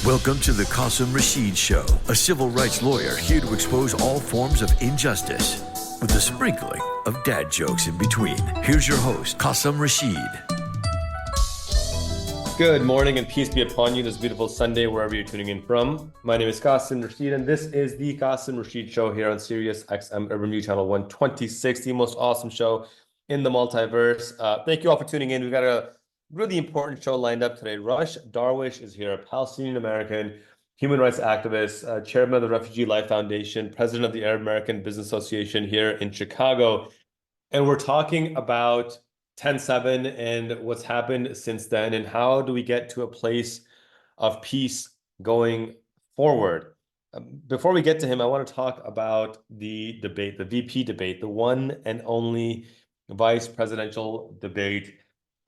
Welcome to the Qasim Rashid Show, a civil rights lawyer here to expose all forms of injustice with a sprinkling of dad jokes in between. Here's your host, Qasim Rashid. Good morning and peace be upon you this beautiful Sunday, wherever you're tuning in from. My name is Qasim Rashid, and this is the Qasim Rashid Show here on Sirius XM Urban View Channel 126, the most awesome show in the multiverse. Thank you all for tuning in. We've got a really important show lined up today. Rush Darwish is here, a Palestinian American human rights activist, chairman of the Refugee Life Foundation, president of the Arab American Business Association here in Chicago. And we're talking about 10/7 and what's happened since then, and how do we get to a place of peace going forward. Before we get to him, I want to talk about the debate, the VP debate, the one and only vice presidential debate.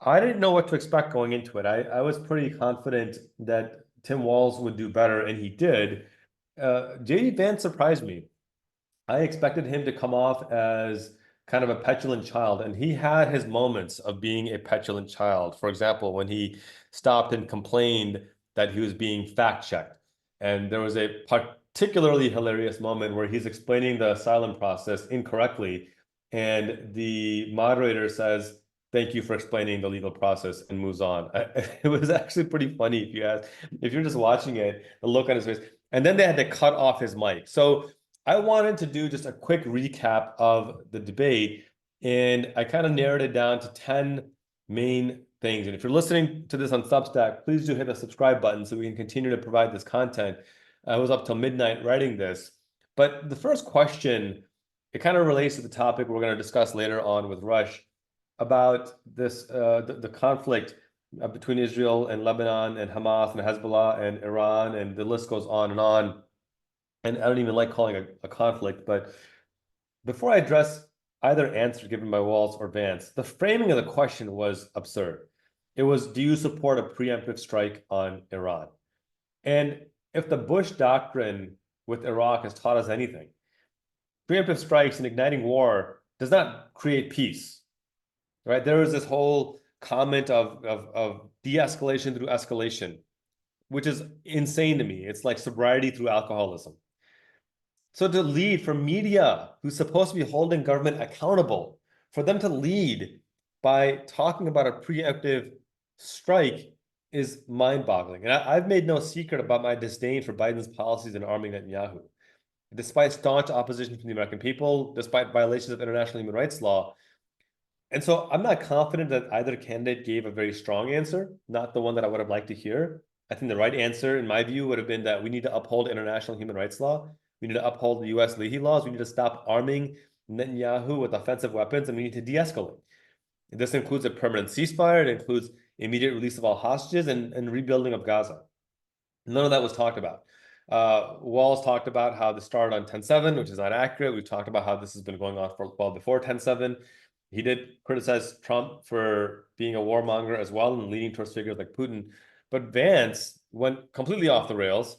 I didn't know what to expect going into it. I was pretty confident that Tim Walz would do better, and he did. J.D. Vance surprised me. I expected him to come off as kind of a petulant child, and he had his moments of being a petulant child. For example, when he stopped and complained that he was being fact-checked. And there was a particularly hilarious moment where he's explaining the asylum process incorrectly, and the moderator says, "Thank you for explaining the legal process," and moves on. It was actually pretty funny if you're just watching it, the look on his face. And then they had to cut off his mic. So I wanted to do just a quick recap of the debate, and I kind of narrowed it down to 10 main things. And if you're listening to this on Substack, please do hit the subscribe button so we can continue to provide this content. I was up till midnight writing this. But the first question, it kind of relates to the topic we're going to discuss later on with Rush about this, the conflict between Israel and Lebanon and Hamas and Hezbollah and Iran, and the list goes on and on. And I don't even like calling it a conflict, but before I address either answer given by Walz or Vance, the framing of the question was absurd. It was, do you support a preemptive strike on Iran? And if the Bush doctrine with Iraq has taught us anything, preemptive strikes and igniting war does not create peace, right? There was this whole comment of de-escalation through escalation, which is insane to me. It's like sobriety through alcoholism. So to lead, for media, who's supposed to be holding government accountable, for them to lead by talking about a preemptive strike is mind-boggling. And I've made no secret about my disdain for Biden's policies in arming Netanyahu. Despite staunch opposition from the American people, despite violations of international human rights law. And so I'm not confident that either candidate gave a very strong answer, not the one that I would have liked to hear. I think the right answer, in my view, would have been that we need to uphold international human rights law. We need to uphold the U.S. Leahy laws. We need to stop arming Netanyahu with offensive weapons, and we need to de-escalate. This includes a permanent ceasefire. It includes immediate release of all hostages and rebuilding of Gaza. None of that was talked about. Walz talked about how this started on 10/7, which is not accurate. We've talked about how this has been going on for well before 10/7. He did criticize Trump for being a warmonger as well and leaning towards figures like Putin. But Vance went completely off the rails.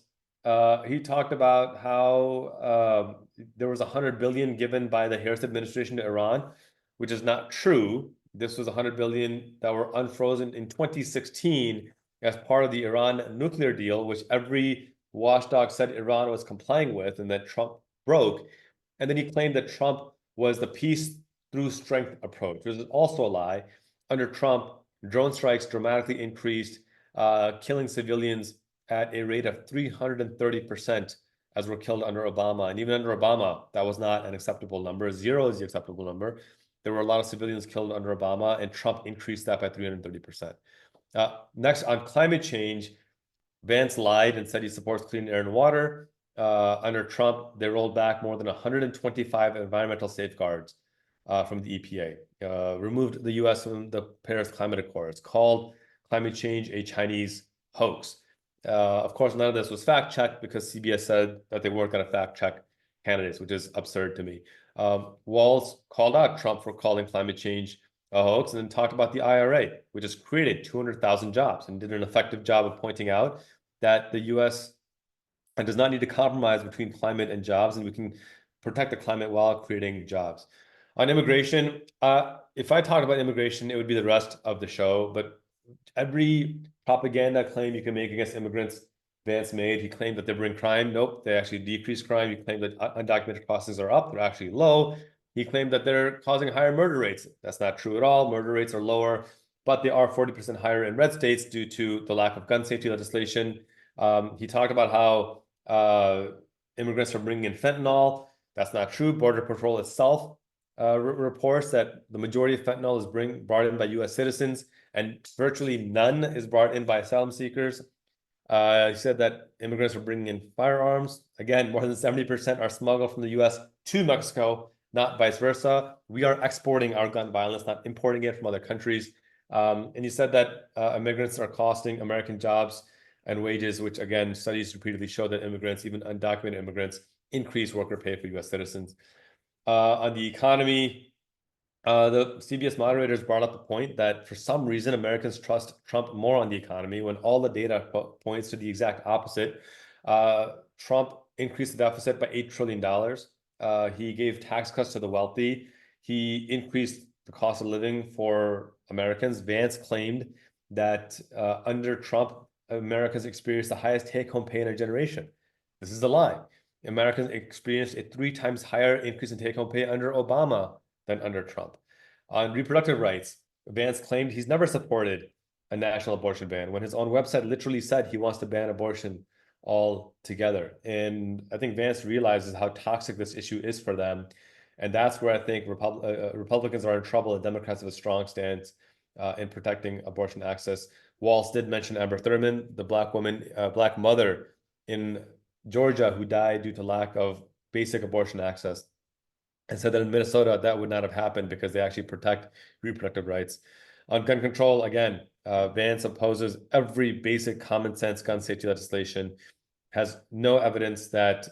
He talked about how there was $100 billion given by the Harris administration to Iran, which is not true. This was $100 billion that were unfrozen in 2016 as part of the Iran nuclear deal, which every watchdog said Iran was complying with and that Trump broke. And then he claimed that Trump was the peace through strength approach, which is also a lie. Under Trump, drone strikes dramatically increased, killing civilians at a rate of 330% as were killed under Obama. And even under Obama, that was not an acceptable number. 0 is the acceptable number. There were a lot of civilians killed under Obama, and Trump increased that by 330%. Next, on climate change, Vance lied and said he supports clean air and water. Under Trump, they rolled back more than 125 environmental safeguards from the EPA, removed the U.S. from the Paris Climate Accords, called climate change a Chinese hoax. Of course, none of this was fact-checked because CBS said that they weren't going to fact-check candidates, which is absurd to me. Walz called out Trump for calling climate change a hoax and then talked about the IRA, which has created 200,000 jobs, and did an effective job of pointing out that the U.S. does not need to compromise between climate and jobs, and we can protect the climate while creating jobs. On immigration, if I talked about immigration, it would be the rest of the show, but every propaganda claim you can make against immigrants, Vance made. He claimed that they bring crime. Nope, they actually decrease crime. He claimed that undocumented crossings are up. They're actually low. He claimed that they're causing higher murder rates. That's not true at all. Murder rates are lower, but they are 40% higher in red states due to the lack of gun safety legislation. He talked about how immigrants are bringing in fentanyl. That's not true. Border Patrol itself reports that the majority of fentanyl is brought in by U.S. citizens, and virtually none is brought in by asylum seekers. He said that immigrants are bringing in firearms. Again, more than 70% are smuggled from the U.S. to Mexico, not vice versa. We are exporting our gun violence, not importing it from other countries. And he said that immigrants are costing American jobs and wages, which again, studies repeatedly show that immigrants, even undocumented immigrants, increase worker pay for U.S. citizens. On the economy, the CBS moderators brought up the point that for some reason Americans trust Trump more on the economy when all the data points to the exact opposite. Trump increased the deficit by $8 trillion. He gave tax cuts to the wealthy. He increased the cost of living for Americans. Vance claimed that under Trump, Americans experienced the highest take-home pay in a generation. This is the lie. Americans experienced a 3 times higher increase in take-home pay under Obama than under Trump. On reproductive rights, Vance claimed he's never supported a national abortion ban when his own website literally said he wants to ban abortion altogether. And I think Vance realizes how toxic this issue is for them. And that's where I think Republicans are in trouble and Democrats have a strong stance in protecting abortion access. Walz did mention Amber Thurman, the black woman, black mother in Georgia who died due to lack of basic abortion access, and said that in Minnesota that would not have happened because they actually protect reproductive rights. On gun control, again, Vance opposes every basic common sense gun safety legislation, has no evidence that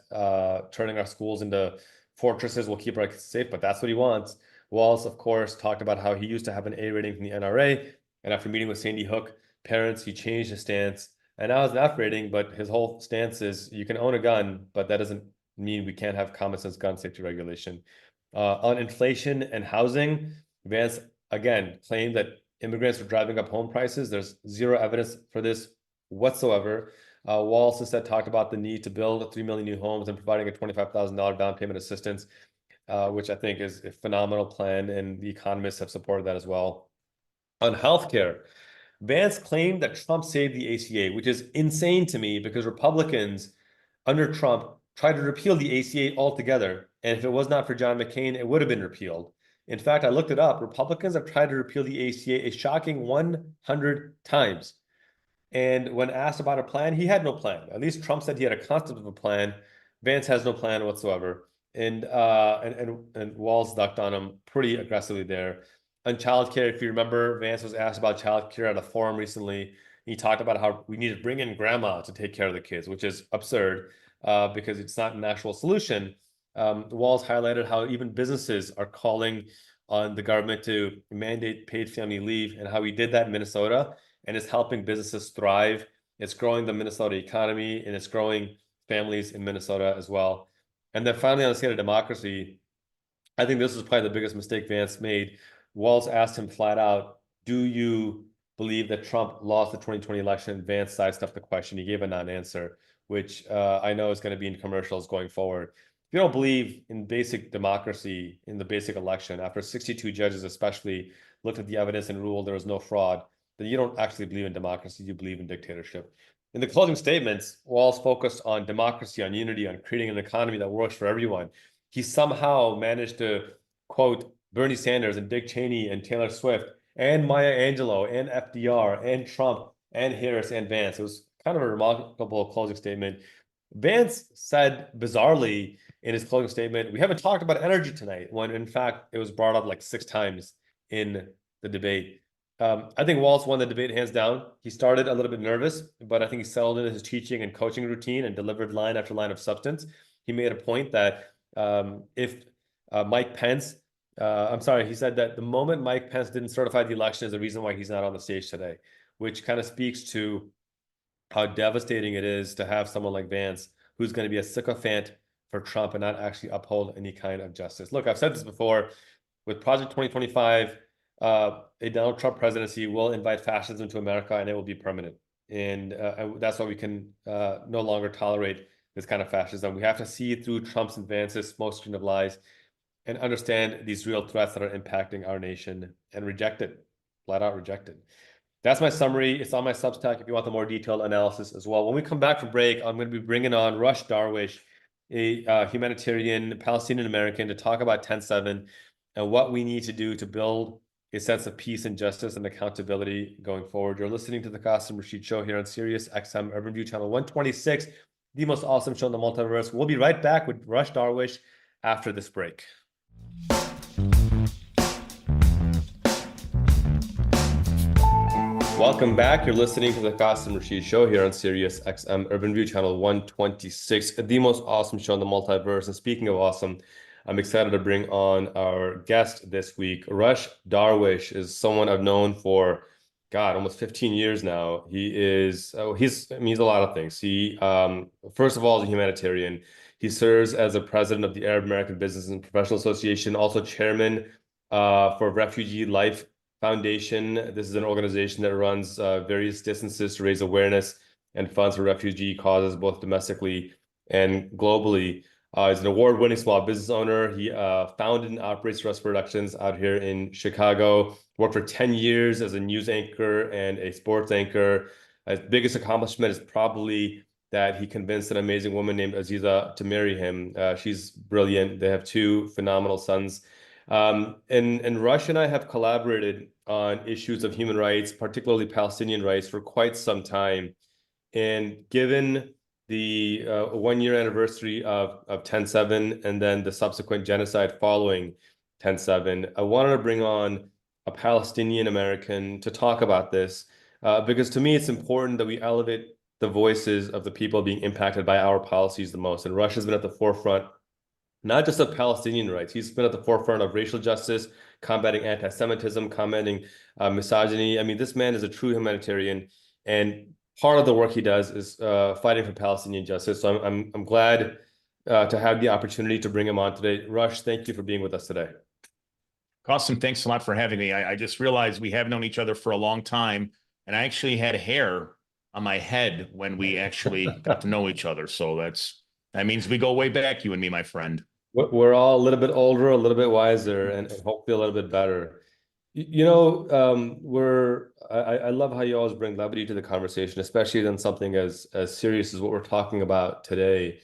turning our schools into fortresses will keep our kids safe, but that's what he wants. Walz, of course, talked about how he used to have an A rating from the NRA, and after meeting with Sandy Hook parents, he changed his stance, and now has an F rating, but his whole stance is you can own a gun, but that doesn't mean we can't have common sense gun safety regulation. On inflation and housing, Vance again claimed that immigrants are driving up home prices. There's zero evidence for this whatsoever. Walz instead talked about the need to build 3 million new homes and providing a $25,000 down payment assistance, which I think is a phenomenal plan, and the economists have supported that as well. On healthcare, Vance claimed that Trump saved the ACA, which is insane to me because Republicans under Trump tried to repeal the ACA altogether. And if it was not for John McCain, it would have been repealed. In fact, I looked it up. Republicans have tried to repeal the ACA a shocking 100 times. And when asked about a plan, he had no plan. At least Trump said he had a concept of a plan. Vance has no plan whatsoever. And Walz ducked on him pretty aggressively there. On childcare, if you remember, Vance was asked about childcare at a forum recently. He talked about how we need to bring in grandma to take care of the kids, which is absurd because it's not an actual solution. Walz highlighted how even businesses are calling on the government to mandate paid family leave and how he did that in Minnesota and is helping businesses thrive. It's growing the Minnesota economy and it's growing families in Minnesota as well. And then finally, on the state of democracy, I think this is probably the biggest mistake Vance made. Walz asked him flat out, do you believe that Trump lost the 2020 election? Vance sidestepped the question. He gave a non-answer, which I know is going to be in commercials going forward. If you don't believe in basic democracy, in the basic election, after 62 judges especially looked at the evidence and ruled there was no fraud, then you don't actually believe in democracy, you believe in dictatorship. In the closing statements, Walz focused on democracy, on unity, on creating an economy that works for everyone. He somehow managed to quote Bernie Sanders and Dick Cheney and Taylor Swift and Maya Angelou and FDR and Trump and Harris and Vance. It was kind of a remarkable closing statement. Vance said bizarrely in his closing statement, we haven't talked about energy tonight, when in fact it was brought up like 6 times in the debate. I think Walz won the debate hands down. He started a little bit nervous, but I think he settled into his teaching and coaching routine and delivered line after line of substance. He made a point that if Mike Pence, he said that the moment Mike Pence didn't certify the election is the reason why he's not on the stage today, which kind of speaks to how devastating it is to have someone like Vance who's going to be a sycophant for Trump and not actually uphold any kind of justice. Look, I've said this before, with Project 2025, a Donald Trump presidency will invite fascism to America and it will be permanent. And that's why we can no longer tolerate this kind of fascism. We have to see through Trump's advances, smokescreen of lies, and understand these real threats that are impacting our nation and reject it, flat out reject it. That's my summary. It's on my Substack if you want the more detailed analysis as well. When we come back from break, I'm going to be bringing on Rush Darwish, a humanitarian Palestinian American, to talk about 10/7 and what we need to do to build a sense of peace and justice and accountability going forward. You're listening to the Qasim Rashid Show here on Sirius XM Urban View Channel 126, the most awesome show in the multiverse. We'll be right back with Rush Darwish after this break. Welcome back. You're listening to the Qasim Rashid Show here on Sirius XM Urban View Channel 126, the most awesome show in the multiverse. And speaking of awesome, I'm excited to bring on our guest this week. Rush Darwish is someone I've known for, God, almost 15 years now. He's a lot of things. He, first of all, is a humanitarian. He serves as the president of the Arab American Business and Professional Association, also chairman for Refugee Life Foundation. This is an organization that runs various distances to raise awareness and funds for refugee causes, both domestically and globally. He's an award-winning small business owner. He founded and operates Rush Productions out here in Chicago. Worked for 10 years as a news anchor and a sports anchor. His biggest accomplishment is probably that he convinced an amazing woman named Aziza to marry him. She's brilliant. They have two phenomenal sons. And Rush and I have collaborated on issues of human rights, particularly Palestinian rights, for quite some time. And given the 1-year anniversary of 10/7 and then the subsequent genocide following 10/7, I wanted to bring on a Palestinian American to talk about this because to me it's important that we elevate the voices of the people being impacted by our policies the most. And Rush has been at the forefront not just of Palestinian rights. He's been at the forefront of racial justice, combating anti-Semitism, combating misogyny. I mean, this man is a true humanitarian, and part of the work he does is fighting for Palestinian justice. So I'm glad to have the opportunity to bring him on today. Rush, thank you for being with us today. Qasim, thanks a lot for having me. I just realized we have known each other for a long time, and I actually had hair on my head when we actually got to know each other. So that means we go way back, you and me, my friend. We're all a little bit older, a little bit wiser, and hopefully a little bit better. You know, I love how you always bring levity to the conversation, especially on something as serious as what we're talking about today.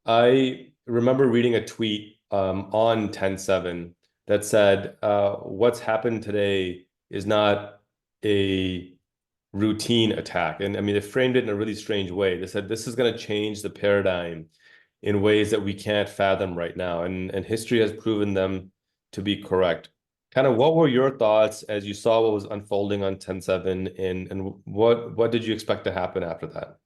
I remember reading a tweet on 10/7 that said, what's happened today is not a routine attack. And I mean, they framed it in a really strange way. They said, this is going to change the paradigm in ways that we can't fathom right now. And history has proven them to be correct. Kind of what were your thoughts as you saw what was unfolding on 10/7 and what did you expect to happen after that?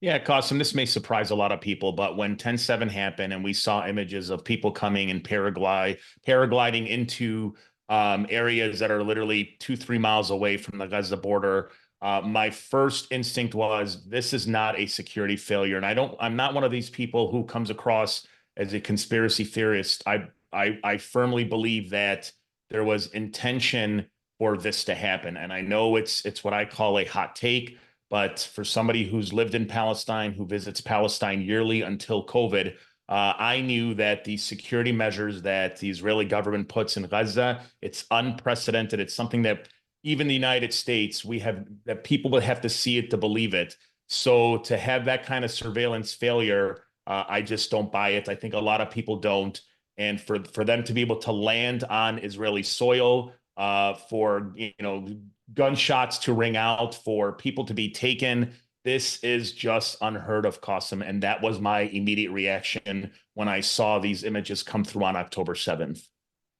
Yeah, Qasim, this may surprise a lot of people, but when 10/7 happened and we saw images of people coming in paragliding into areas that are literally 2-3 miles away from the Gaza border, my first instinct was this is not a security failure. And I'm not one of these people who comes across as a conspiracy theorist. I firmly believe that there was intention for this to happen. And I know it's what I call a hot take, but for somebody who's lived in Palestine, who visits Palestine yearly until COVID, I knew that the security measures that the Israeli government puts in Gaza, it's unprecedented. It's something that even the United States, that people would have to see it to believe it. So to have that kind of surveillance failure, I just don't buy it. I think a lot of people don't. And for them to be able to land on Israeli soil, for gunshots to ring out, for people to be taken, this is just unheard of, Qasim. And that was my immediate reaction when I saw these images come through on October 7th.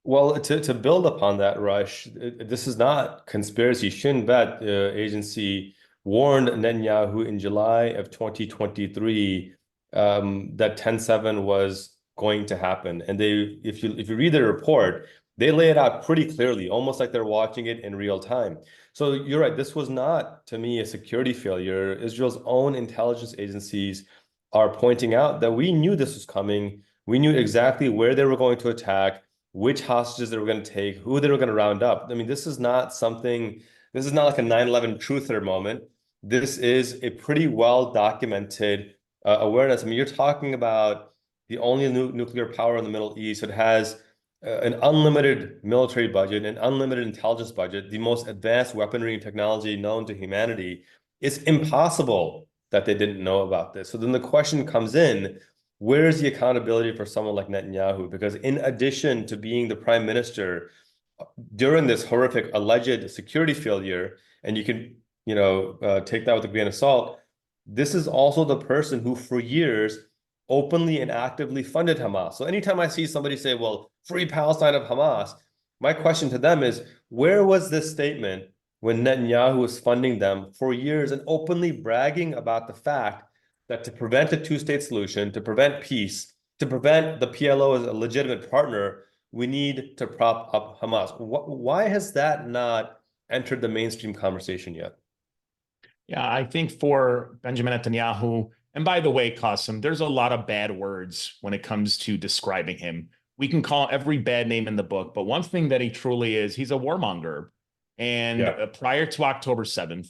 Well, to build upon that, Rush, this is not conspiracy. Shin Bet agency warned Netanyahu in July of 2023 that 10/7 was going to happen. And if you read the report, they lay it out pretty clearly, almost like they're watching it in real time. So you're right. This was not, to me, a security failure. Israel's own intelligence agencies are pointing out that we knew this was coming. We knew exactly where they were going to attack, which hostages they were going to take, who they were going to round up. I mean, this is not like a 9/11 truther moment. this is a pretty well documented awareness. I mean, you're talking about the only nuclear power in the Middle East. It has an unlimited military budget, an unlimited intelligence budget, the most advanced weaponry and technology known to humanity. It's impossible that they didn't know about this. So then the question comes in, where is the accountability for someone like Netanyahu? Because in addition to being the prime minister during this horrific alleged security failure, and you can, take that with a grain of salt, this is also the person who for years openly and actively funded Hamas. So anytime I see somebody say, well, free Palestine of Hamas, my question to them is, where was this statement when Netanyahu was funding them for years and openly bragging about the fact that to prevent a two-state solution, to prevent peace, to prevent the PLO as a legitimate partner, we need to prop up Hamas? Why has that not entered the mainstream conversation yet? Yeah, I think for Benjamin Netanyahu, and by the way, Qasim, there's a lot of bad words when it comes to describing him. We can call every bad name in the book, but one thing that he truly is, he's a warmonger. And prior to October 7th,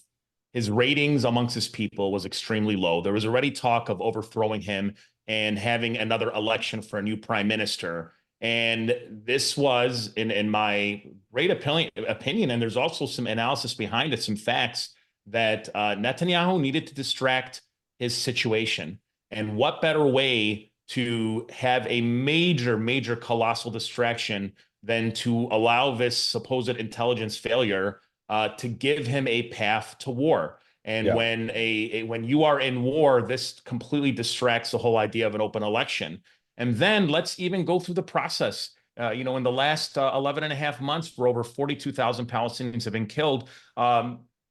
his ratings amongst his people was extremely low. There was already talk of overthrowing him and having another election for a new prime minister. And this was, in my great opinion, and there's also some analysis behind it, some facts, that Netanyahu needed to distract his situation. And what better way to have a major, colossal distraction than to allow this supposed intelligence failure to give him a path to war. And when you are in war, this completely distracts the whole idea of an open election. And then let's even go through the process. In the last 11 and a half months, where over 42,000 Palestinians have been killed,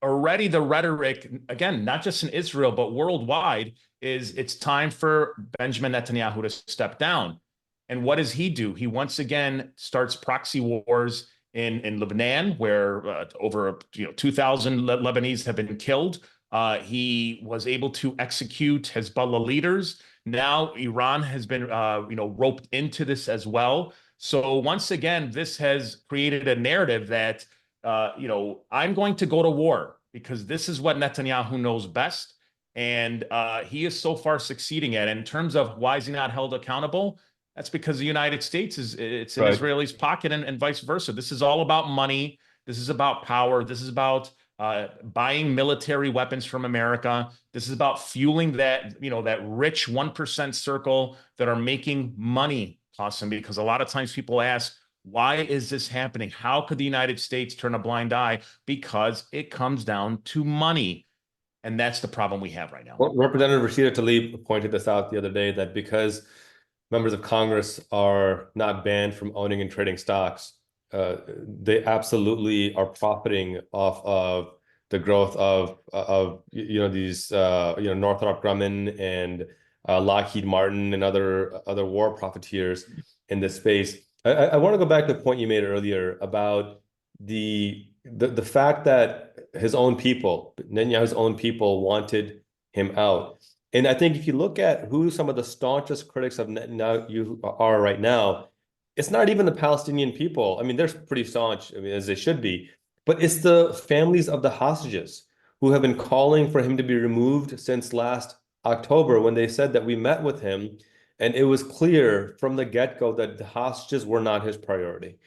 already the rhetoric, again, not just in Israel, but worldwide, is it's time for Benjamin Netanyahu to step down. And what does he do? He once again starts proxy wars in Lebanon, where over 2,000 Lebanese have been killed. He was able to execute Hezbollah leaders. Now Iran has been roped into this as well. So once again, this has created a narrative that I'm going to go to war because this is what Netanyahu knows best. And he is so far succeeding at it. In terms of why is he not held accountable, that's because the United States it's in Israelis' pocket and vice versa. This is all about money. This is about power. This is about buying military weapons from America. This is about fueling that rich 1% circle that are making money, Qasim, because a lot of times people ask, why is this happening? How could the United States turn a blind eye? Because it comes down to money. And that's the problem we have right now. Well, Representative Rashida Tlaib pointed this out the other day, that because members of Congress are not banned from owning and trading stocks, they absolutely are profiting off of the growth of these Northrop Grumman and Lockheed Martin and other war profiteers in this space. I want to go back to the point you made earlier about the fact that his own people, Netanyahu's own people, wanted him out. And I think if you look at who some of the staunchest critics of Netanyahu are right now, it's not even the Palestinian people. I mean, they're pretty staunch, as they should be, but it's the families of the hostages who have been calling for him to be removed since last October, when they said that we met with him and it was clear from the get-go that the hostages were not his priority.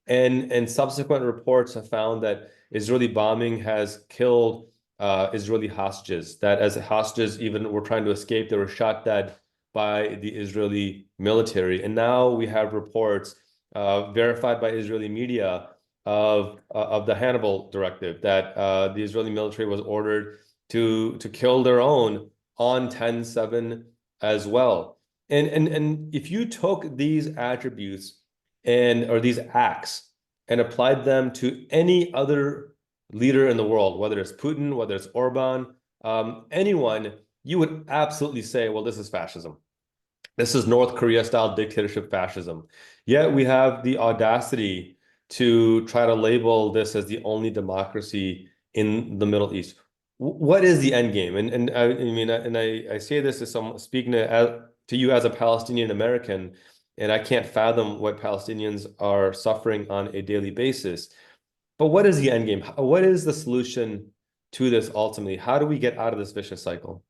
And subsequent reports have found that Israeli bombing has killed Israeli hostages, that as hostages even were trying to escape, they were shot dead by the Israeli military. And now we have reports verified by Israeli media of the Hannibal directive, that the Israeli military was ordered to kill their own on 10/7 as well. And if you took these attributes or these acts and applied them to any other leader in the world, whether it's Putin, whether it's Orban, anyone, you would absolutely say, well, this is fascism. This is North Korea-style dictatorship fascism. Yet we have the audacity to try to label this as the only democracy in the Middle East. What is the end game? And I say this as someone speaking to you as a Palestinian American, and I can't fathom what Palestinians are suffering on a daily basis. But what is the end game? What is the solution to this ultimately? How do we get out of this vicious cycle?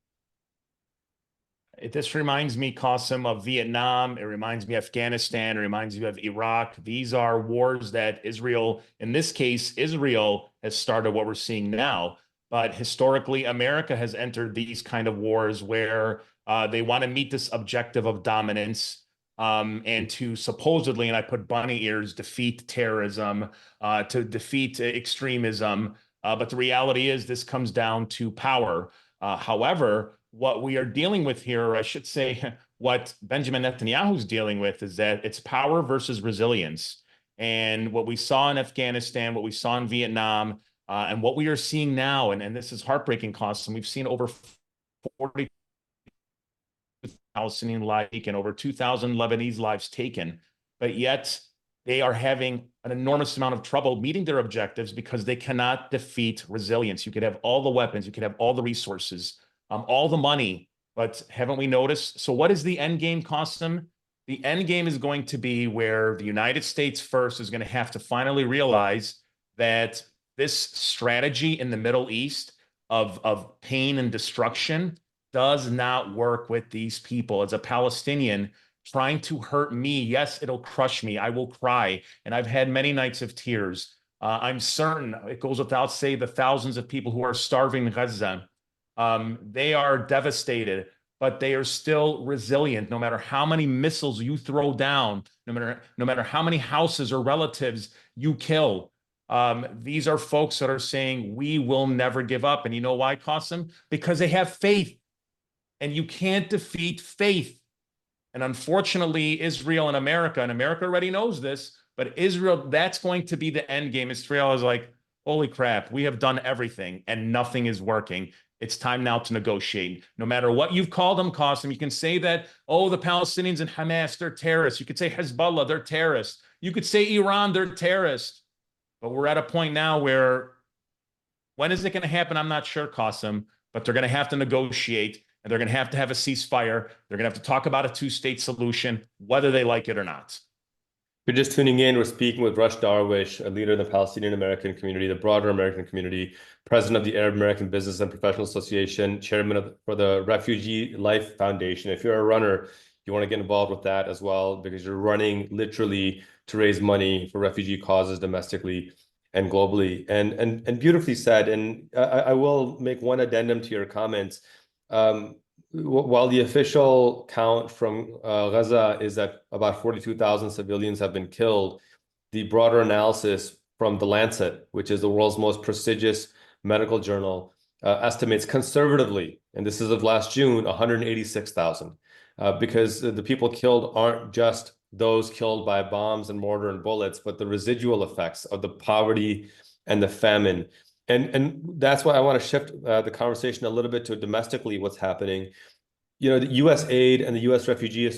This reminds me, Qasim, of Vietnam. It reminds me of Afghanistan. It reminds me of Iraq. These are wars that Israel, in this case, Israel has started what we're seeing now. But historically, America has entered these kind of wars where they want to meet this objective of dominance and to supposedly, and I put bunny ears, defeat terrorism, to defeat extremism. But the reality is this comes down to power. However, what we are dealing with here, or I should say, what Benjamin Netanyahu is dealing with, is that it's power versus resilience. And what we saw in Afghanistan, what we saw in Vietnam, and what we are seeing now, and this is heartbreaking, Qasim, we've seen over 40 Palestinian lives taken, over 2,000 Lebanese lives taken, but yet they are having an enormous amount of trouble meeting their objectives because they cannot defeat resilience. You could have all the weapons, you could have all the resources, all the money, but haven't we noticed? So what is the end game, Qasim? The end game is going to be where the United States first is going to have to finally realize that this strategy in the Middle East of pain and destruction does not work with these people. As a Palestinian, trying to hurt me, yes, it'll crush me. I will cry. And I've had many nights of tears. I'm certain, it goes without saying, the thousands of people who are starving in Gaza, they are devastated, but they are still resilient. No matter how many missiles you throw down, no matter how many houses or relatives you kill, these are folks that are saying, we will never give up. And you know why, Qasim? Because they have faith. And you can't defeat faith. And unfortunately, Israel and America already knows this, but Israel, that's going to be the end game. Israel is like, holy crap, we have done everything and nothing is working. It's time now to negotiate. No matter what you've called them, Qasim, you can say that, oh, the Palestinians and Hamas, they're terrorists. You could say Hezbollah, they're terrorists. You could say Iran, they're terrorists. But we're at a point now where, when is it going to happen? I'm not sure, Qasim, but they're going to have to negotiate. And they're going to have a ceasefire. They're going to have to talk about a two-state solution, whether they like it or not. If you're just tuning in, we're speaking with Rush Darwish, a leader in the Palestinian American community, the broader American community, president of the Arab American Business and Professional Association, chairman for the Refugee Life Foundation. If you're a runner, you want to get involved with that as well, because you're running literally to raise money for refugee causes domestically and globally. And beautifully said. And I will make one addendum to your comments. While the official count from Gaza is that about 42,000 civilians have been killed, the broader analysis from The Lancet, which is the world's most prestigious medical journal, estimates conservatively, and this is of last June, 186,000, because the people killed aren't just those killed by bombs and mortar and bullets, but the residual effects of the poverty and the famine. And that's why I want to shift the conversation a little bit to domestically what's happening. You know, the U.S. Aid and the U.S. Refugee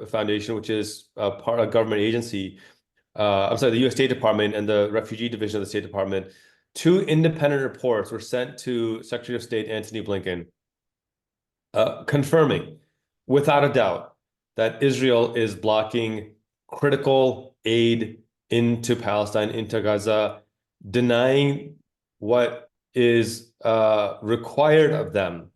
Foundation, which is part of a government agency, I'm sorry, the U.S. State Department and the Refugee Division of the State Department, two independent reports were sent to Secretary of State Antony Blinken, confirming without a doubt that Israel is blocking critical aid into Palestine, into Gaza, denying what is required of them.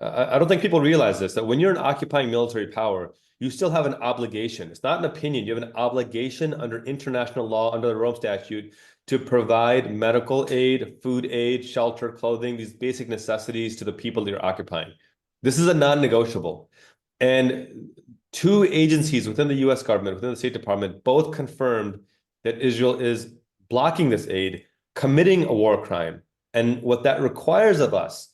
I don't think people realize this, that when you're an occupying military power, you still have an obligation. It's not an opinion. You have an obligation under international law, under the Rome Statute, to provide medical aid, food aid, shelter, clothing, these basic necessities to the people that you're occupying. This is a non-negotiable. And two agencies within the US government, within the State Department, both confirmed that Israel is blocking this aid, committing a war crime. And what that requires of us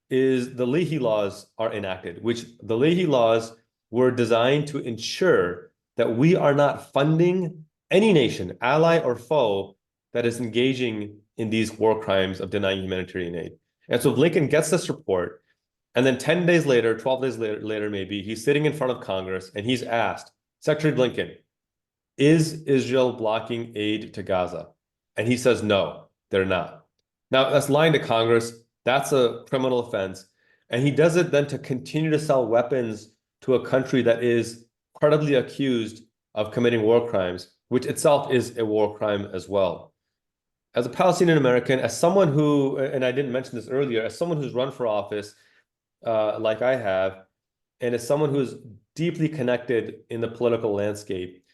is the Leahy laws are enacted, which the Leahy laws were designed to ensure that we are not funding any nation, ally or foe, that is engaging in these war crimes of denying humanitarian aid. And so Blinken gets this report, and then 10 days later, 12 days later maybe, he's sitting in front of Congress and he's asked, Secretary Blinken, is Israel blocking aid to Gaza? And he says, no, they're not. Now, that's lying to Congress. That's a criminal offense. And he does it then to continue to sell weapons to a country that is credibly accused of committing war crimes, which itself is a war crime as well. as a Palestinian American, as someone who, and I didn't mention this earlier, as someone who's run for office, like I have, and as someone who's deeply connected in the political landscape,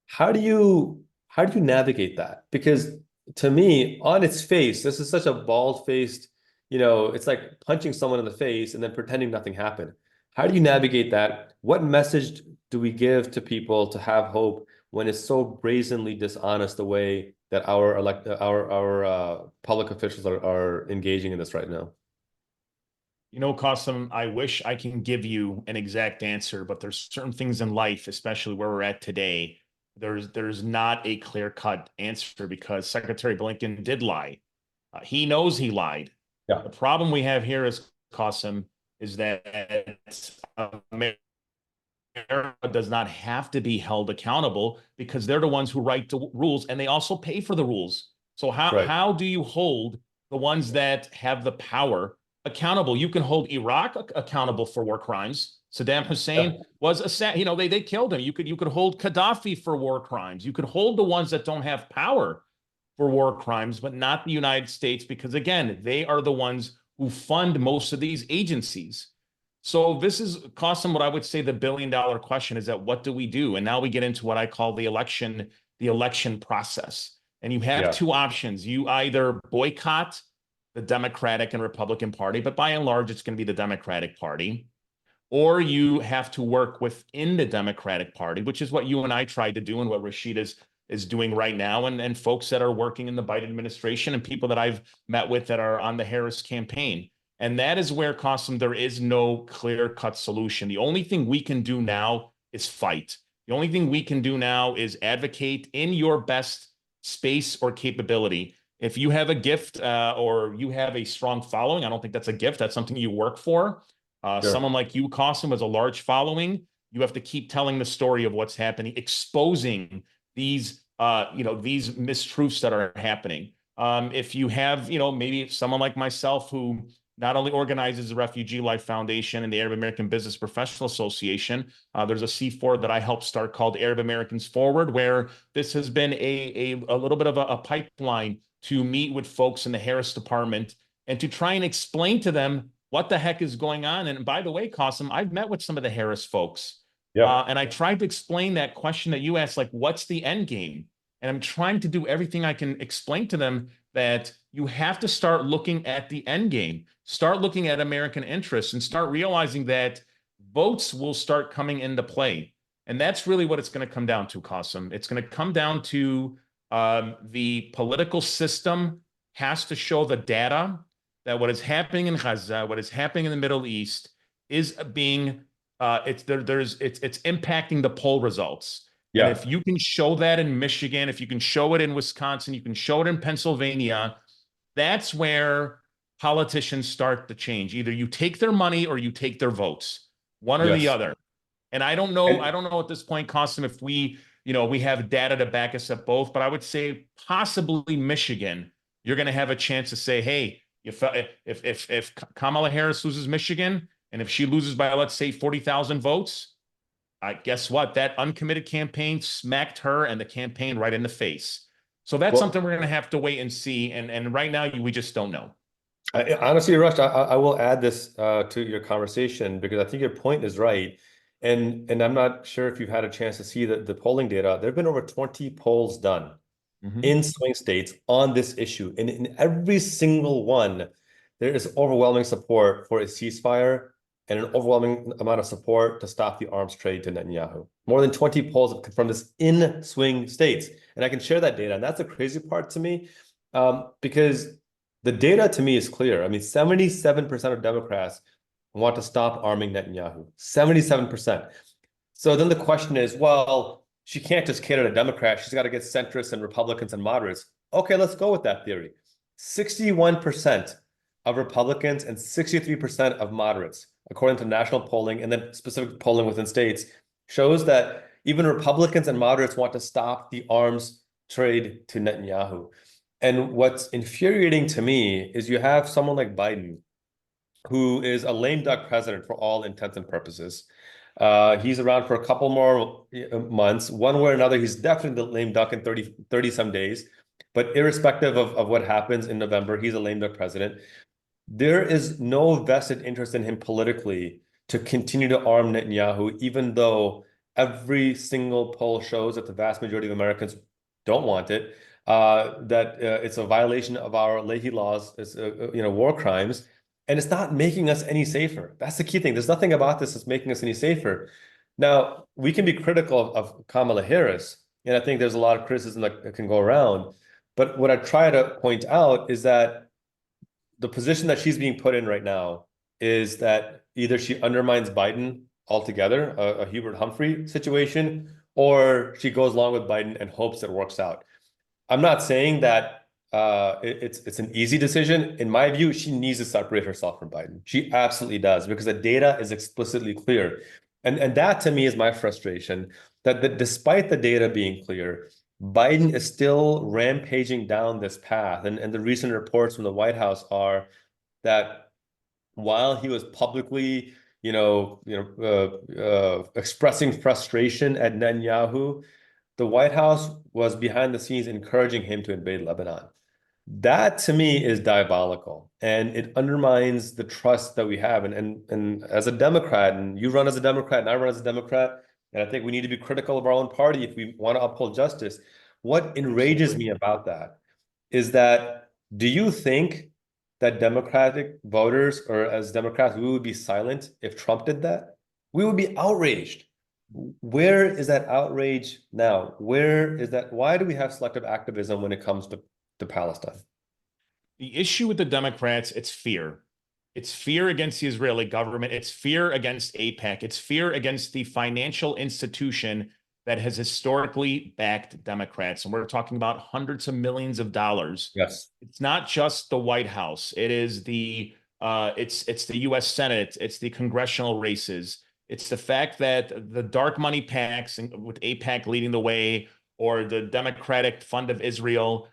how do you navigate that? Because to me, on its face, this is such a bald-faced, it's like punching someone in the face and then pretending nothing happened. How do you navigate that? What message do we give to people to have hope when it's so brazenly dishonest the way that our public officials are engaging in this right now? Qasim, I wish I can give you an exact answer, but there's certain things in life, especially where we're at today, there's not a clear-cut answer because Secretary Blinken did lie. He knows he lied. Yeah. The problem we have here is, Qasim, is that America does not have to be held accountable because they're the ones who write the rules and they also pay for the rules. So how do you hold the ones that have the power accountable? You can hold Iraq accountable for war crimes. Saddam Hussein was they killed him. You could hold Gaddafi for war crimes. You could hold the ones that don't have power for war crimes, but not the United States, because again, they are the ones who fund most of these agencies. So this is, Qasim, what I would say the billion-dollar question is that what do we do? And now we get into what I call the election process. And you have two options. You either boycott the Democratic and Republican Party, but by and large, it's going to be the Democratic Party. Or you have to work within the Democratic Party, which is what you and I tried to do and what Rashid is doing right now, and folks that are working in the Biden administration and people that I've met with that are on the Harris campaign. And that is where, Qasim, there is no clear-cut solution. The only thing we can do now is fight. The only thing we can do now is advocate in your best space or capability. If you have a gift or you have a strong following, I don't think that's a gift. That's something you work for. Sure. Someone like you, Qasim, has a large following. You have to keep telling the story of what's happening, exposing these mistruths that are happening. If you have, maybe someone like myself who not only organizes the Refugee Life Foundation and the Arab American Business Professional Association, there's a C4 that I helped start called Arab Americans Forward, where this has been a little bit of a pipeline to meet with folks in the Harris Department and to try and explain to them what the heck is going on. And by the way, Qasim, I've met with some of the Harris folks. And I tried to explain that question that you asked, like, what's the end game? And I'm trying to do everything I can explain to them that you have to start looking at the end game, start looking at American interests, and start realizing that votes will start coming into play. And that's really what it's going to come down to, Qasim. It's going to come down to the political system has to show the data that what is happening in Gaza, what is happening in the Middle East is being it's impacting the poll results. Yeah. And if you can show that in Michigan, if you can show it in Wisconsin, you can show it in Pennsylvania, that's where politicians start to change. Either you take their money or you take their votes, one or the other. And I don't know at this point, Qasim, if we have data to back us up both, but I would say possibly Michigan, you're going to have a chance to say, hey, if Kamala Harris loses Michigan, and if she loses by, let's say, 40,000 votes, guess what? That uncommitted campaign smacked her and the campaign right in the face. So that's something we're going to have to wait and see. And right now, we just don't know. Honestly, Rush, I will add this to your conversation because I think your point is right. And I'm not sure if you've had a chance to see the polling data. There have been over 20 polls done in swing states on this issue. And in every single one, there is overwhelming support for a ceasefire and an overwhelming amount of support to stop the arms trade to Netanyahu. More than 20 polls have confirmed this in swing states. And I can share that data. And that's the crazy part to me because the data to me is clear. I mean, 77% of Democrats want to stop arming Netanyahu. 77%. So then the question is, well, she can't just cater to Democrats. She's got to get centrists and Republicans and moderates. Okay, let's go with that theory. 61% of Republicans and 63% of moderates, according to national polling and then specific polling within states, shows that even Republicans and moderates want to stop the arms trade to Netanyahu. And what's infuriating to me is you have someone like Biden, who is a lame duck president for all intents and purposes. He's around for a couple more months. One way or another, he's definitely the lame duck in 30 some days. But irrespective of what happens in November, he's a lame duck president. There is no vested interest in him politically to continue to arm Netanyahu, even though every single poll shows that the vast majority of Americans don't want it, that it's a violation of our Lehi laws, it's war crimes, and it's not making us any safer. That's the key thing. There's nothing about this that's making us any safer. Now, we can be critical of Kamala Harris, and I think there's a lot of criticism that can go around. But what I try to point out is that the position that she's being put in right now is that either she undermines Biden altogether, a Hubert Humphrey situation, or she goes along with Biden and hopes it works out. I'm not saying that it's an easy decision. In my view, she needs to separate herself from Biden. She absolutely does, because the data is explicitly clear. And that to me is my frustration, that despite the data being clear, Biden is still rampaging down this path. And the recent reports from the White House are that while he was publicly, expressing frustration at Netanyahu, the White House was behind the scenes encouraging him to invade Lebanon. That to me is diabolical, and it undermines the trust that we have. And as a Democrat, and you run as a Democrat, and I run as a Democrat, and I think we need to be critical of our own party if we want to uphold justice. What enrages me about that is that, do you think that Democratic voters, or as Democrats, we would be silent if Trump did that? We would be outraged. Where is that outrage now? Where is that? Why do we have selective activism when it comes to Palestine? The issue with the Democrats, it's fear. It's fear against the Israeli government. It's fear against AIPAC. It's fear against the financial institution that has historically backed Democrats. And we're talking about hundreds of millions of dollars. Yes. It's not just the White House. It is it's the US Senate. It's the congressional races. It's the fact that the dark money PACs, with AIPAC leading the way, or the Democratic Fund of Israel,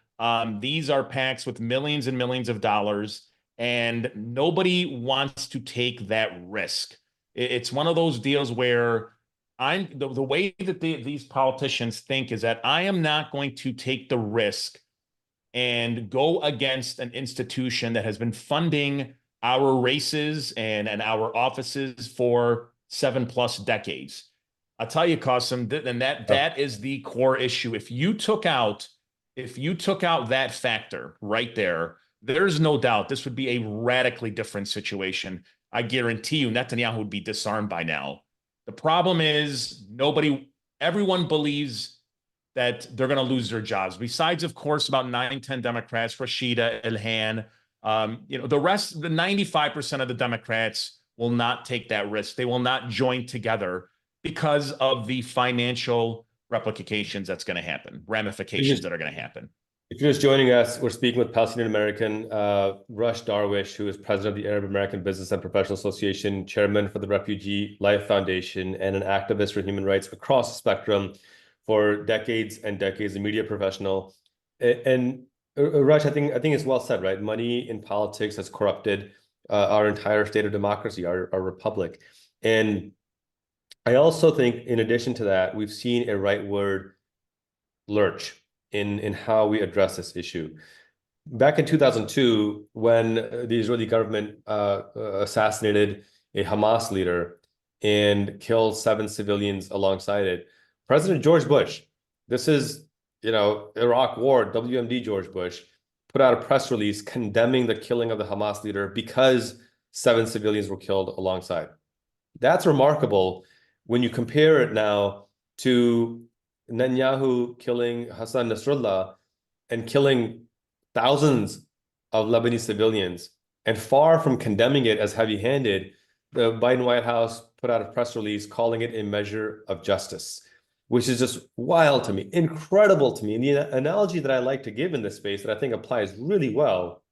these are PACs with millions and millions of dollars, and nobody wants to take that risk. It's one of those deals where the way that these politicians think is that I am not going to take the risk and go against an institution that has been funding our races and our offices for 7+ decades. I'll tell you, Qasim, and that is the core issue. If you took out that factor right there, there's no doubt this would be a radically different situation. I guarantee you Netanyahu would be disarmed by now. The problem is everyone believes that they're going to lose their jobs. Besides, of course, about 9-10 Democrats, Rashida, Ilhan, the rest, the 95% of the Democrats will not take that risk. They will not join together because of the financial ramifications that are going to happen. If you're just joining us, we're speaking with Palestinian American Rush Darwish, who is president of the Arab American Business and Professional Association, chairman for the Refugee Life Foundation, and an activist for human rights across the spectrum for decades and decades, a media professional. And Rush, I think it's well said, right? Money in politics has corrupted our entire state of democracy, our republic. And I also think, in addition to that, we've seen a rightward lurch in how we address this issue. Back in 2002, when the Israeli government assassinated a Hamas leader and killed 7 civilians alongside it, President George Bush, this is, Iraq War, WMD George Bush, put out a press release condemning the killing of the Hamas leader because 7 civilians were killed alongside. That's remarkable when you compare it now to Netanyahu killing Hassan Nasrallah and killing thousands of Lebanese civilians. And far from condemning it as heavy-handed, the Biden White House put out a press release calling it a measure of justice, which is just wild to me, incredible to me. And the analogy that I like to give in this space that I think applies really well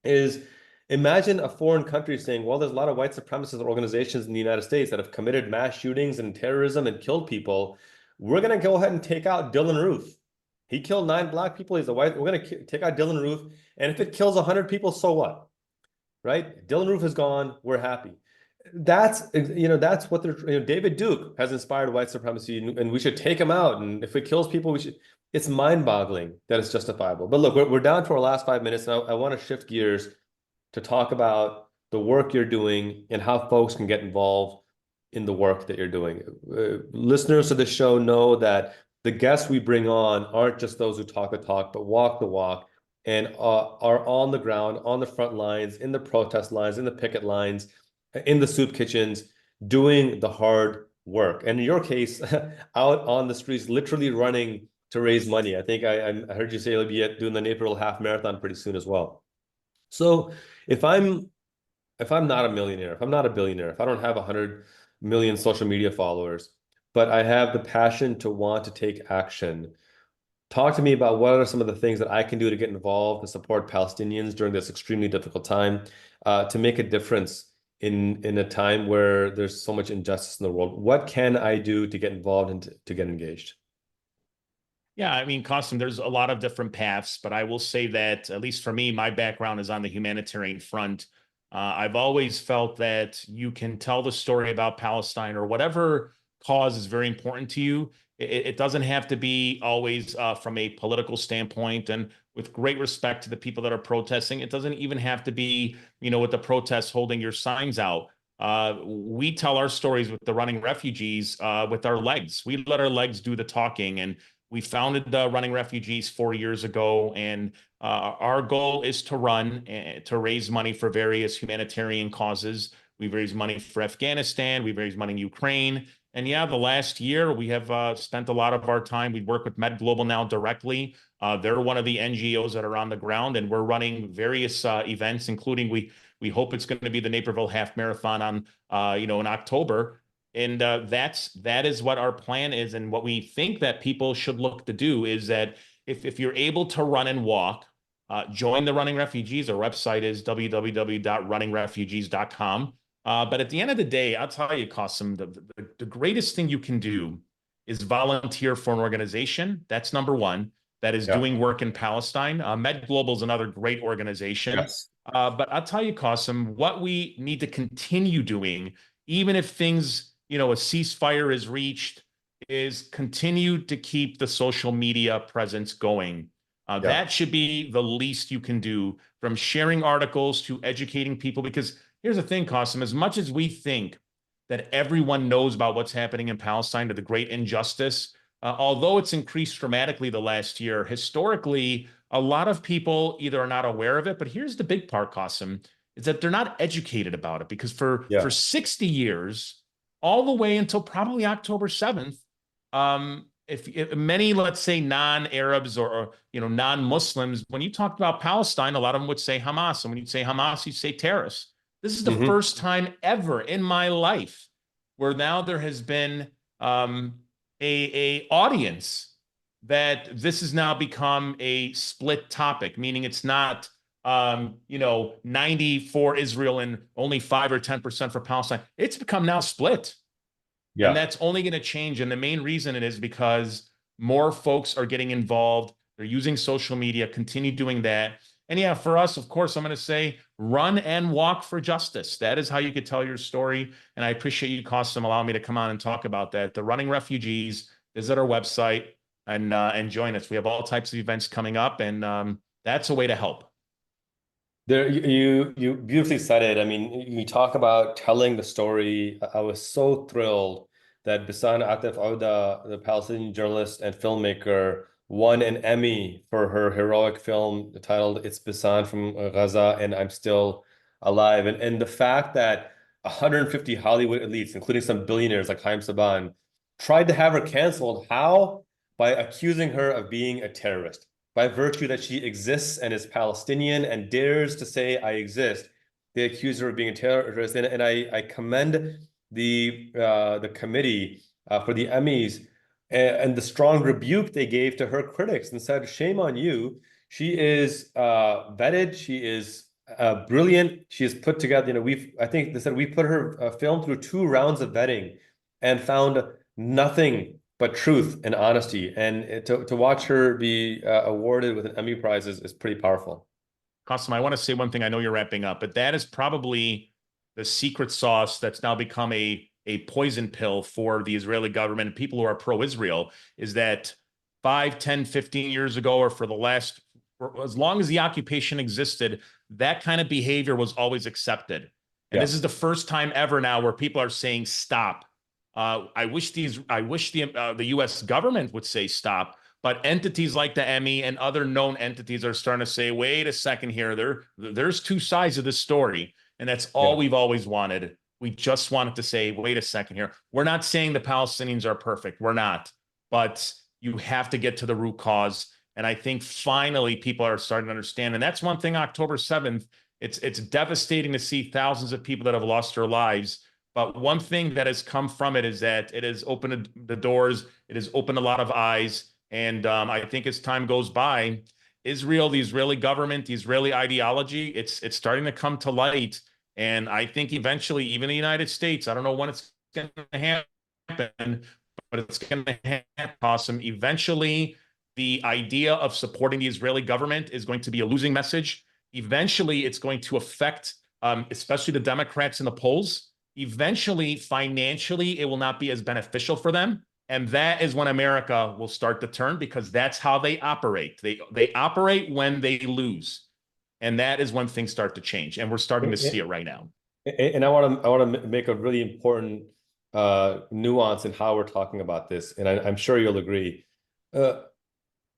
is, imagine a foreign country saying, well, there's a lot of white supremacist organizations in the United States that have committed mass shootings and terrorism and killed people. We're going to go ahead and take out Dylan Roof. He killed 9 Black people. He's a white. We're going to take out Dylan Roof. And if it kills 100 people, so what? Right? Dylan Roof is gone. We're happy. that's what they're, David Duke has inspired white supremacy, and we should take him out. And if it kills people, we should. It's mind-boggling that it's justifiable. But look, we're down to our last 5 minutes, and I want to shift gears to talk about the work you're doing and how folks can get involved in the work that you're doing. Listeners to the show know that the guests we bring on aren't just those who talk the talk, but walk the walk and are on the ground, on the front lines, in the protest lines, in the picket lines, in the soup kitchens, doing the hard work. And in your case, out on the streets, literally running to raise money. I think I heard you say you'll be doing the April half marathon pretty soon as well. So if I'm not a millionaire, if I'm not a billionaire, if I don't have 100 million social media followers, but I have the passion to want to take action, talk to me about what are some of the things that I can do to get involved and support Palestinians during this extremely difficult time, to make a difference in a time where there's so much injustice in the world. What can I do to get involved and to get engaged? Yeah, I mean, Qasim, there's a lot of different paths, but I will say that, at least for me, my background is on the humanitarian front. I've always felt that you can tell the story about Palestine or whatever cause is very important to you. It doesn't have to be always from a political standpoint. And with great respect to the people that are protesting, it doesn't even have to be, with the protests holding your signs out. We tell our stories with the Running Refugees with our legs. We let our legs do the talking. And we founded the Running Refugees 4 years ago, and our goal is to run to raise money for various humanitarian causes. We've raised money for Afghanistan. We've raised money in Ukraine. And yeah, the last year we have spent a lot of our time. We work with Med Global now directly. They're one of the NGOs that are on the ground, and we're running various events, including we hope it's going to be the Naperville Half Marathon on in October. And that is what our plan is. And what we think that people should look to do is that if you're able to run and walk, join the Running Refugees. Our website is www.runningrefugees.com. But at the end of the day, I'll tell you, Qasim, the greatest thing you can do is volunteer for an organization. That's number one. That is doing work in Palestine. Med Global is another great organization. Yes. But I'll tell you, Qasim, what we need to continue doing, even if things, a ceasefire is reached, is continue to keep the social media presence going. That should be the least you can do, from sharing articles to educating people. Because here's the thing, Qasim, as much as we think that everyone knows about what's happening in Palestine, to the great injustice, although it's increased dramatically the last year, historically, a lot of people either are not aware of it, but here's the big part, Qasim, is that they're not educated about it. Because for 60 years, all the way until probably October 7th, if many, let's say, non-Arabs or non-Muslims, when you talked about Palestine, a lot of them would say Hamas. And when you say Hamas, you say terrorists. This is the first time ever in my life where now there has been a audience that this has now become a split topic, meaning it's not 90 for Israel and only 5 or 10% for Palestine. It's become now split. Yeah. And that's only going to change. And the main reason it is because more folks are getting involved. They're using social media, continue doing that. And yeah, for us, of course, I'm going to say run and walk for justice. That is how you could tell your story. And I appreciate you, Qasim, allowing me to come on and talk about that. The Running Refugees, visit our website and join us. We have all types of events coming up, and that's a way to help. There, you beautifully said it. I mean, you talk about telling the story. I was so thrilled that Bisan Atif Auda, the Palestinian journalist and filmmaker, won an Emmy for her heroic film titled "It's Bisan from Gaza and I'm Still Alive." And the fact that 150 Hollywood elites, including some billionaires like Haim Saban, tried to have her canceled. How? By accusing her of being a terrorist. By virtue that she exists and is Palestinian and dares to say, I exist, they accuse her of being a terrorist. And I commend the committee for the Emmys and the strong rebuke they gave to her critics and said, shame on you. She is vetted. She is brilliant. She is put together. I think they said we put her film through 2 rounds of vetting and found nothing but truth and honesty. And to watch her be awarded with an Emmy Prize is pretty powerful. Qasim, I want to say one thing. I know you're wrapping up, but that is probably the secret sauce that's now become a poison pill for the Israeli government and people who are pro-Israel is that 5, 10, 15 years ago, or for as long as the occupation existed, that kind of behavior was always accepted. And this is the first time ever now where people are saying stop. I wish the U.S. government would say stop, but entities like the Emmy and other known entities are starting to say, wait a second here, there's two sides of this story, and that's all we've always wanted. We just wanted to say, wait a second here. We're not saying the Palestinians are perfect. We're not, but you have to get to the root cause. And I think finally people are starting to understand. And that's one thing, October 7th, it's devastating to see thousands of people that have lost their lives. But one thing that has come from it is that it has opened the doors. It has opened a lot of eyes. And I think as time goes by, Israel, the Israeli government, the Israeli ideology, it's starting to come to light. And I think eventually, even the United States, I don't know when it's going to happen, but it's going to happen, Qasim. Eventually, the idea of supporting the Israeli government is going to be a losing message. Eventually, it's going to affect, especially the Democrats in the polls. Eventually, financially, it will not be as beneficial for them. And that is when America will start to turn, because that's how they operate. They operate when they lose. And that is when things start to change. And we're starting to see it right now. And I want to make a really important nuance in how we're talking about this. And I'm sure you'll agree.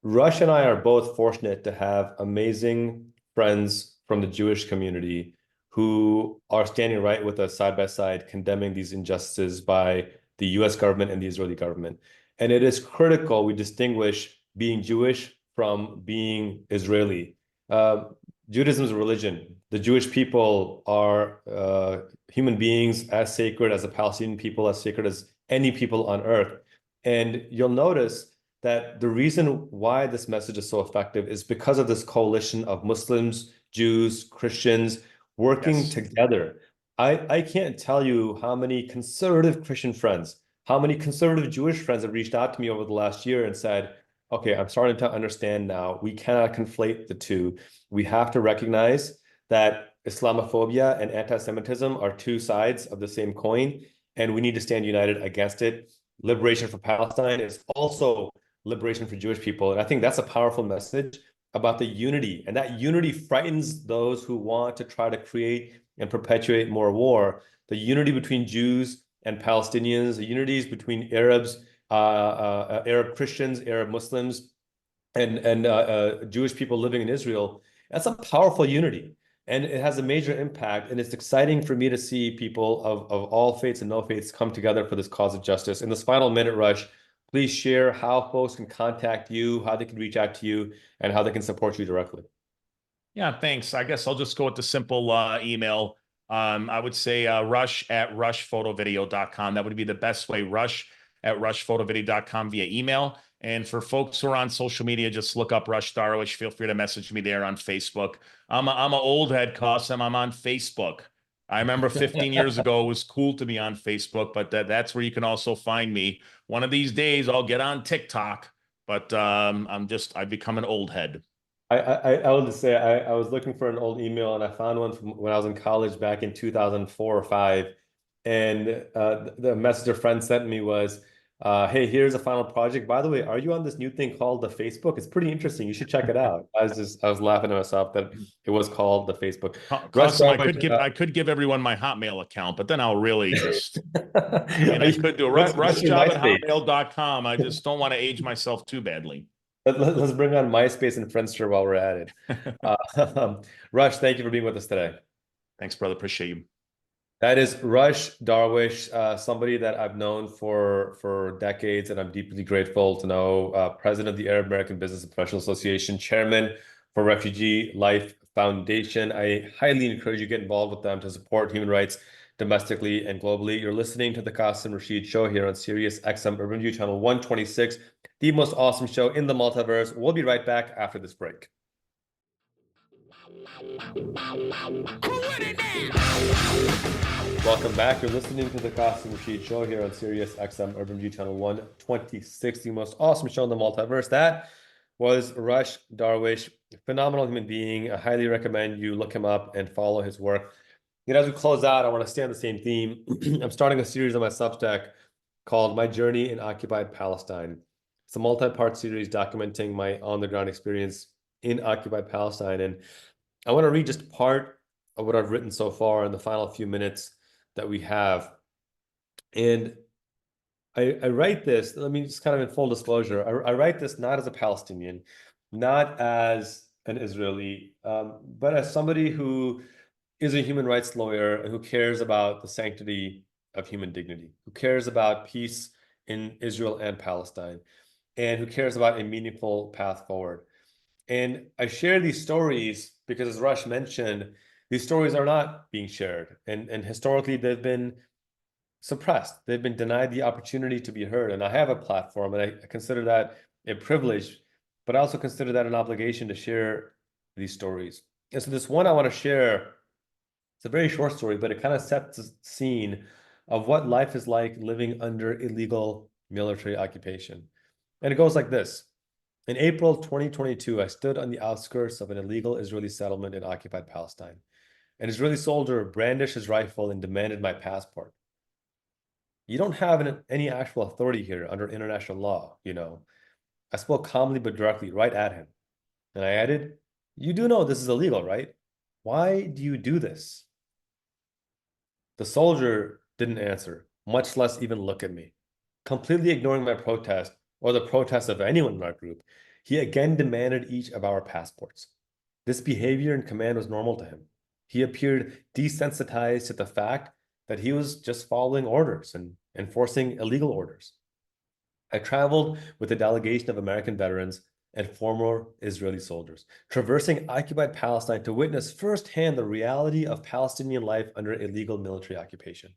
Rush and I are both fortunate to have amazing friends from the Jewish community who are standing right with us side by side, condemning these injustices by the US government and the Israeli government. And it is critical we distinguish being Jewish from being Israeli. Judaism is a religion. The Jewish people are human beings as sacred as the Palestinian people, as sacred as any people on earth. And you'll notice that the reason why this message is so effective is because of this coalition of Muslims, Jews, Christians working together. I can't tell you how many conservative Christian friends, how many conservative Jewish friends have reached out to me over the last year and said, okay, I'm starting to understand now. We cannot conflate the two. We have to recognize that Islamophobia and anti-Semitism are two sides of the same coin, and we need to stand united against it. Liberation for Palestine is also liberation for Jewish people. And I think that's a powerful message about the unity. And that unity frightens those who want to try to create and perpetuate more war. The unity between Jews and Palestinians, the unities between Arabs, Arab Christians, Arab Muslims, and Jewish people living in Israel, that's a powerful unity. And it has a major impact. And it's exciting for me to see people of all faiths and no faiths come together for this cause of justice. In this final minute, Rush, please share how folks can contact you, how they can reach out to you, and how they can support you directly. Yeah, thanks. I guess I'll just go with the simple email. I would say rush@rushphotovideo.com. That would be the best way, rush@rushphotovideo.com via email. And for folks who are on social media, just look up Rush Darwish. Feel free to message me there on Facebook. I'm an old head, Qasim. I'm on Facebook. I remember 15 years ago, it was cool to be on Facebook, but that's where you can also find me. One of these days, I'll get on TikTok, but I've become an old head. I will just say I was looking for an old email and I found one from when I was in college back in 2004 or 5. And the message a friend sent me was, hey, here's a final project. By the way, are you on this new thing called the Facebook? It's pretty interesting. You should check it out. I was laughing to myself that it was called the Facebook. I could give everyone my Hotmail account, but then I'll really just, I could do rushjob@hotmail.com. I just don't want to age myself too badly. Let's bring on MySpace and Friendster while we're at it. Rush, thank you for being with us today. Thanks, brother. Appreciate you. That is Rush Darwish, somebody that I've known for decades, and I'm deeply grateful to know. President of the Arab American Business and Professional Association, chairman for Refugee Life Foundation. I highly encourage you to get involved with them to support human rights domestically and globally. You're listening to the Qasim Rashid Show here on Sirius XM Urban View Channel 126, the most awesome show in the multiverse. We'll be right back after this break. Welcome back. You're listening to the Qasim Rashid Show here on Sirius XM Urban View Channel 126, the most awesome show in the multiverse. That was Rush Darwish, phenomenal human being. I highly recommend you look him up and follow his work. As we close out, I want to stay on the same theme. I'm starting a series on my Substack called My Journey in Occupied Palestine. It's a multi-part series documenting my on-the-ground experience in occupied Palestine. And I want to read just part of what I've written so far in the final few minutes that we have. And I write this, let me just kind of in full disclosure, I write this not as a Palestinian, not as an Israeli, but as somebody who is a human rights lawyer and who cares about the sanctity of human dignity, who cares about peace in Israel and Palestine, and who cares about a meaningful path forward. And I share these stories because, as Rush mentioned, these stories are not being shared. And historically, they've been suppressed. They've been denied the opportunity to be heard. And I have a platform, and I consider that a privilege, but I also consider that an obligation to share these stories. And so this one I want to share, it's a very short story, but it kind of sets the scene of what life is like living under illegal military occupation. And it goes like this. In April 2022, I stood on the outskirts of an illegal Israeli settlement in occupied Palestine. An Israeli soldier brandished his rifle and demanded my passport. You don't have any actual authority here under international law, you know. I spoke calmly but directly right at him. And I added, you do know this is illegal, right? Why do you do this? The soldier didn't answer, much less even look at me. Completely ignoring my protest or the protest of anyone in our group, he again demanded each of our passports. This behavior and command was normal to him. He appeared desensitized to the fact that he was just following orders and enforcing illegal orders. I traveled with a delegation of American veterans and former Israeli soldiers, traversing occupied Palestine to witness firsthand the reality of Palestinian life under illegal military occupation.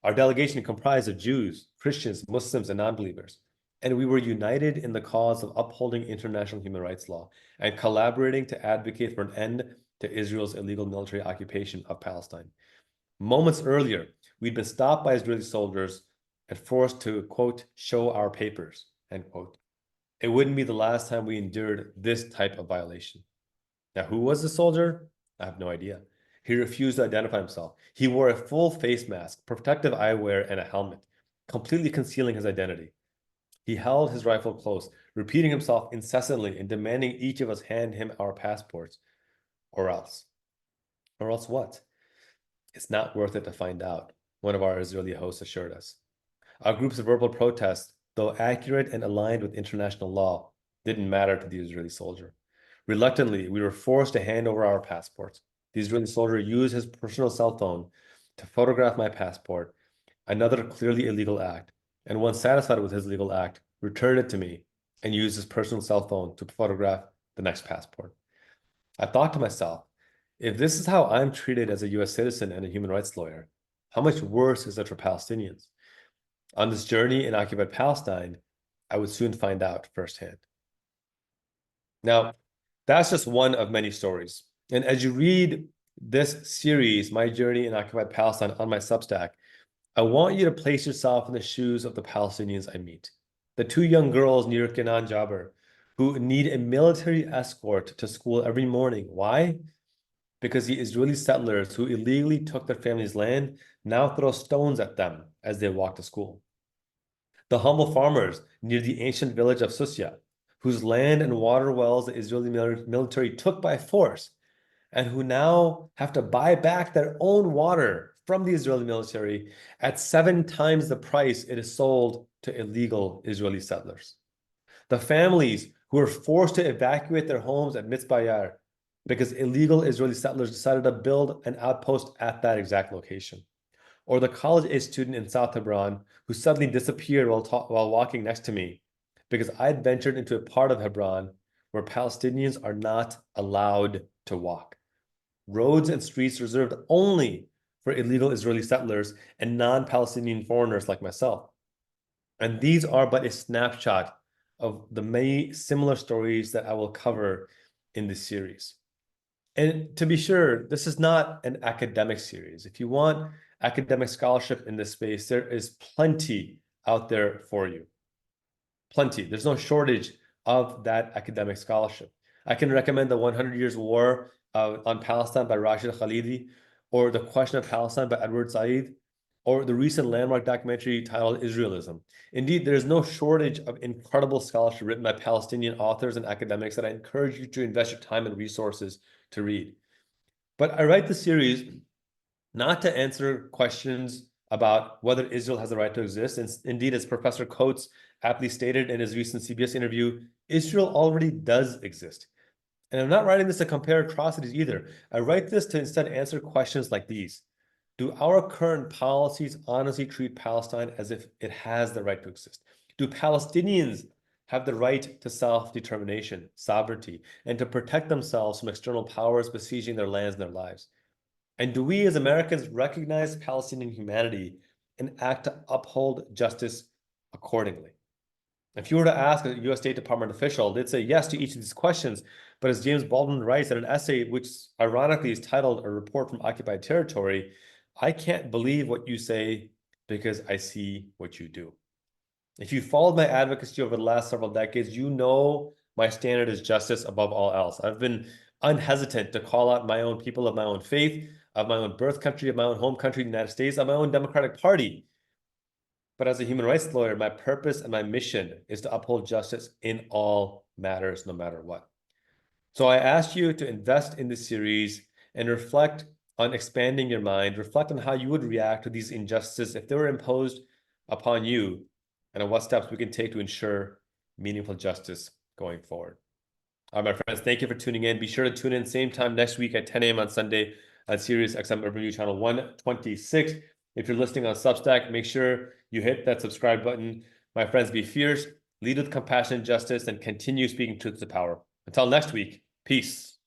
Our delegation comprised of Jews, Christians, Muslims, and non-believers, and we were united in the cause of upholding international human rights law and collaborating to advocate for an end to Israel's illegal military occupation of Palestine. Moments earlier, we'd been stopped by Israeli soldiers and forced to, quote, show our papers, end quote. It wouldn't be the last time we endured this type of violation. Now, who was the soldier? I have no idea. He refused to identify himself. He wore a full face mask, protective eyewear, and a helmet, completely concealing his identity. He held his rifle close, repeating himself incessantly and demanding each of us hand him our passports, or else. Or else what? It's not worth it to find out, one of our Israeli hosts assured us. Our group's verbal protest, though accurate and aligned with international law, didn't matter to the Israeli soldier. Reluctantly, we were forced to hand over our passports. The Israeli soldier used his personal cell phone to photograph my passport, another clearly illegal act, and once satisfied with his legal act, returned it to me and used his personal cell phone to photograph the next passport. I thought to myself, if this is how I'm treated as a US citizen and a human rights lawyer, how much worse is it for Palestinians? On this journey in occupied Palestine, I would soon find out firsthand. Now, that's just one of many stories. And as you read this series, My Journey in Occupied Palestine, on my Substack, I want you to place yourself in the shoes of the Palestinians I meet. The two young girls near Kenan Jaber who need a military escort to school every morning. Why? Because the Israeli settlers who illegally took their family's land now throw stones at them as they walk to school. The humble farmers near the ancient village of Susya, whose land and water wells the Israeli military took by force, and who now have to buy back their own water from the Israeli military at 7 times the price it is sold to illegal Israeli settlers. The families who were forced to evacuate their homes at Mitzbayar because illegal Israeli settlers decided to build an outpost at that exact location. Or the college-age student in South Hebron who suddenly disappeared while walking next to me because I'd ventured into a part of Hebron where Palestinians are not allowed to walk. Roads and streets reserved only for illegal Israeli settlers and non-Palestinian foreigners like myself. And these are but a snapshot of the many similar stories that I will cover in this series. And to be sure, this is not an academic series. If you want academic scholarship in this space, there is plenty out there for you. Plenty. There's no shortage of that academic scholarship. I can recommend the 100 Years' War on Palestine by Rashid Khalidi, or The Question of Palestine by Edward Said, or the recent landmark documentary titled Israelism. Indeed, there is no shortage of incredible scholarship written by Palestinian authors and academics that I encourage you to invest your time and resources to read. But I write the series not to answer questions about whether Israel has the right to exist. And indeed, as Professor Coates aptly stated in his recent CBS interview, Israel already does exist. And I'm not writing this to compare atrocities either. I write this to instead answer questions like these. Do our current policies honestly treat Palestine as if it has the right to exist? Do Palestinians have the right to self-determination, sovereignty, and to protect themselves from external powers besieging their lands and their lives? And do we as Americans recognize Palestinian humanity and act to uphold justice accordingly? If you were to ask a U.S. State Department official, they'd say yes to each of these questions. But as James Baldwin writes in an essay, which ironically is titled A Report from Occupied Territory, I can't believe what you say because I see what you do. If you followed my advocacy over the last several decades, you know my standard is justice above all else. I've been unhesitant to call out my own people of my own faith, of my own birth country, of my own home country, the United States, of my own Democratic Party. But as a human rights lawyer, my purpose and my mission is to uphold justice in all matters, no matter what. So I ask you to invest in this series and reflect on expanding your mind, reflect on how you would react to these injustices if they were imposed upon you, and on what steps we can take to ensure meaningful justice going forward. All right, my friends, thank you for tuning in. Be sure to tune in same time next week at 10 a.m. on Sunday on Sirius XM Urban View channel 126. If you're listening on Substack, make sure you hit that subscribe button. My friends, be fierce, lead with compassion and justice, and continue speaking truth to power. Until next week, peace.